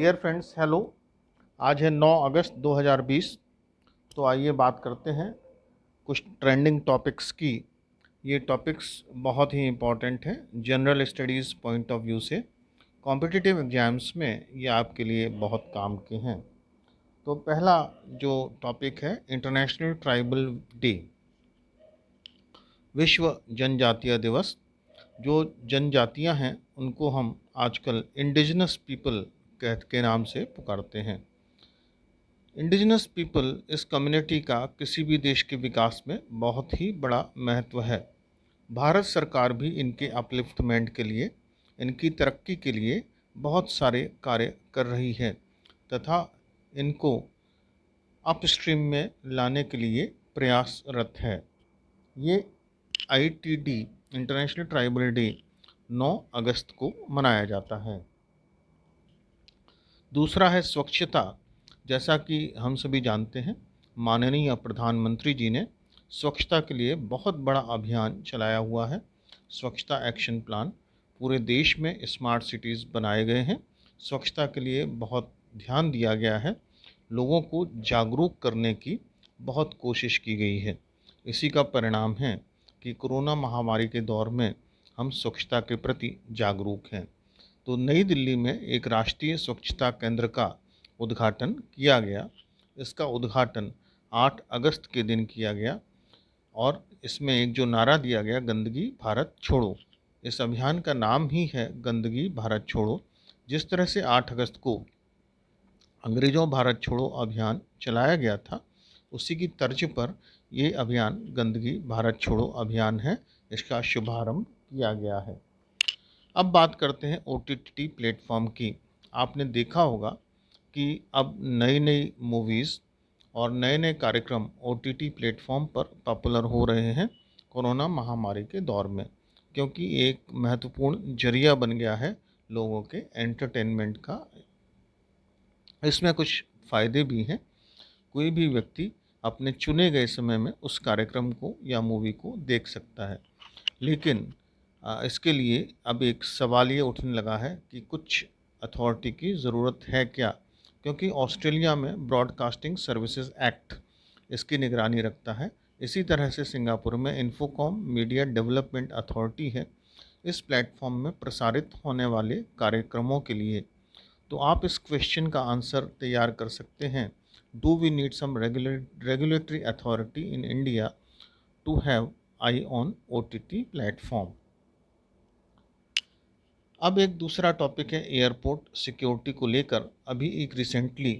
Dear friends, hello. आज है 9 अगस्त 2020। तो आइए बात करते हैं कुछ ट्रेंडिंग टॉपिक्स की। ये टॉपिक्स बहुत ही इम्पॉर्टेंट हैं general studies point of view से। कॉम्पिटिटिव एग्ज़ाम्स में ये आपके लिए बहुत काम के हैं। तो पहला जो टॉपिक है, इंटरनेशनल ट्राइबल डे, विश्व जनजातीय दिवस। जो जनजातियां हैं उनको हम आजकल इंडिजिनस पीपल के नाम से पुकारते हैं। इंडिजिनस पीपल इस कम्युनिटी का किसी भी देश के विकास में बहुत ही बड़ा महत्व है। भारत सरकार भी इनके अपलिफ्टमेंट के लिए, इनकी तरक्की के लिए बहुत सारे कार्य कर रही है तथा इनको अपस्ट्रीम में लाने के लिए प्रयासरत है। ये ITD, इंटरनेशनल ट्राइबल डे, 9 अगस्त को मनाया जाता है। दूसरा है स्वच्छता। जैसा कि हम सभी जानते हैं, माननीय प्रधानमंत्री जी ने स्वच्छता के लिए बहुत बड़ा अभियान चलाया हुआ है। स्वच्छता एक्शन प्लान, पूरे देश में स्मार्ट सिटीज़ बनाए गए हैं। स्वच्छता के लिए बहुत ध्यान दिया गया है। लोगों को जागरूक करने की बहुत कोशिश की गई है। इसी का परिणाम है कि कोरोना महामारी के दौर में हम स्वच्छता के प्रति जागरूक हैं। तो नई दिल्ली में एक राष्ट्रीय स्वच्छता केंद्र का उद्घाटन किया गया। इसका उद्घाटन 8 अगस्त के दिन किया गया और इसमें एक जो नारा दिया गया, गंदगी भारत छोड़ो। इस अभियान का नाम ही है गंदगी भारत छोड़ो। जिस तरह से 8 अगस्त को अंग्रेज़ों भारत छोड़ो अभियान चलाया गया था, उसी की तर्ज पर ये अभियान गंदगी भारत छोड़ो अभियान है। इसका शुभारंभ किया गया है। अब बात करते हैं OTT प्लेटफॉर्म की। आपने देखा होगा कि अब नई नई मूवीज़ और नए नए कार्यक्रम OTT प्लेटफॉर्म पर पॉपुलर हो रहे हैं कोरोना महामारी के दौर में, क्योंकि एक महत्वपूर्ण जरिया बन गया है लोगों के एंटरटेनमेंट का। इसमें कुछ फ़ायदे भी हैं। कोई भी व्यक्ति अपने चुने गए समय में उस कार्यक्रम को या मूवी को देख सकता है। लेकिन इसके लिए अब एक सवाल ये उठने लगा है कि कुछ अथॉरिटी की ज़रूरत है क्या, क्योंकि ऑस्ट्रेलिया में ब्रॉडकास्टिंग सर्विसेज एक्ट इसकी निगरानी रखता है। इसी तरह से सिंगापुर में इन्फोकॉम मीडिया डेवलपमेंट अथॉरिटी है इस प्लेटफॉर्म में प्रसारित होने वाले कार्यक्रमों के लिए। तो आप इस क्वेश्चन का आंसर तैयार कर सकते हैं, do we need some regulatory authority in India to have eye on OTT platform. अब एक दूसरा टॉपिक है एयरपोर्ट सिक्योरिटी को लेकर। अभी एक रिसेंटली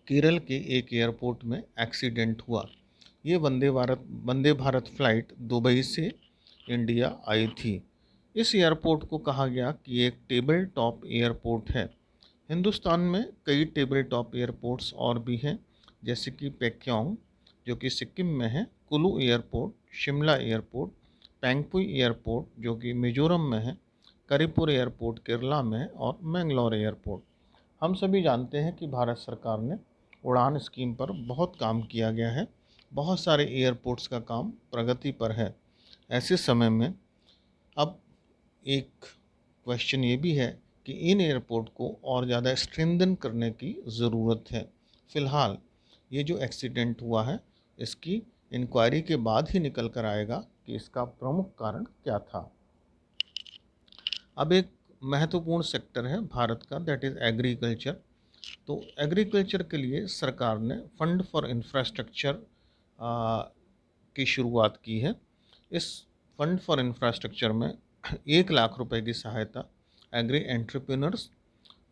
केरल के एक एयरपोर्ट में एक्सीडेंट हुआ। ये वंदे भारत फ़्लाइट दुबई से इंडिया आई थी। इस एयरपोर्ट को कहा गया कि एक टेबल टॉप एयरपोर्ट है। हिंदुस्तान में कई टेबल टॉप एयरपोर्ट्स और भी हैं, जैसे कि पेक्योंग जो कि सिक्किम में है, Kullu airport, Shimla airport, Pengpui airport जो कि मिजोरम में है, करीपुर एयरपोर्ट केरला में है और मैंगलोर एयरपोर्ट। हम सभी जानते हैं कि भारत सरकार ने उड़ान स्कीम पर बहुत काम किया गया है। बहुत सारे एयरपोर्ट्स का काम प्रगति पर है। ऐसे समय में अब एक क्वेश्चन ये भी है कि इन एयरपोर्ट को और ज़्यादा स्ट्रेंथन करने की ज़रूरत है। फ़िलहाल ये जो एक्सीडेंट हुआ है, इसकी इंक्वायरी के बाद ही निकल कर आएगा कि इसका प्रमुख कारण क्या था। अब एक महत्वपूर्ण सेक्टर है भारत का, दैट इज़ एग्रीकल्चर। तो एग्रीकल्चर के लिए सरकार ने फंड फॉर इंफ्रास्ट्रक्चर की शुरुआत की है। इस फंड फॉर इंफ्रास्ट्रक्चर में 1 लाख रुपए की सहायता एग्री एंटरप्रेन्योर्स,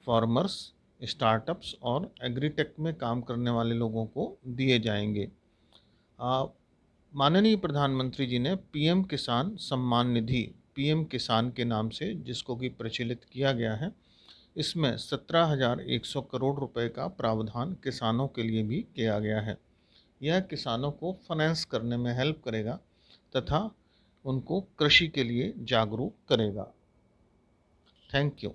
फार्मर्स, स्टार्टअप्स और एग्रीटेक में काम करने वाले लोगों को दिए जाएंगे। माननीय प्रधानमंत्री जी ने PM किसान सम्मान निधि, PM किसान के नाम से जिसको कि प्रचलित किया गया है, इसमें 17,100 करोड़ रुपए का प्रावधान किसानों के लिए भी किया गया है। यह किसानों को फाइनेंस करने में हेल्प करेगा तथा उनको कृषि के लिए जागरूक करेगा। Thank you.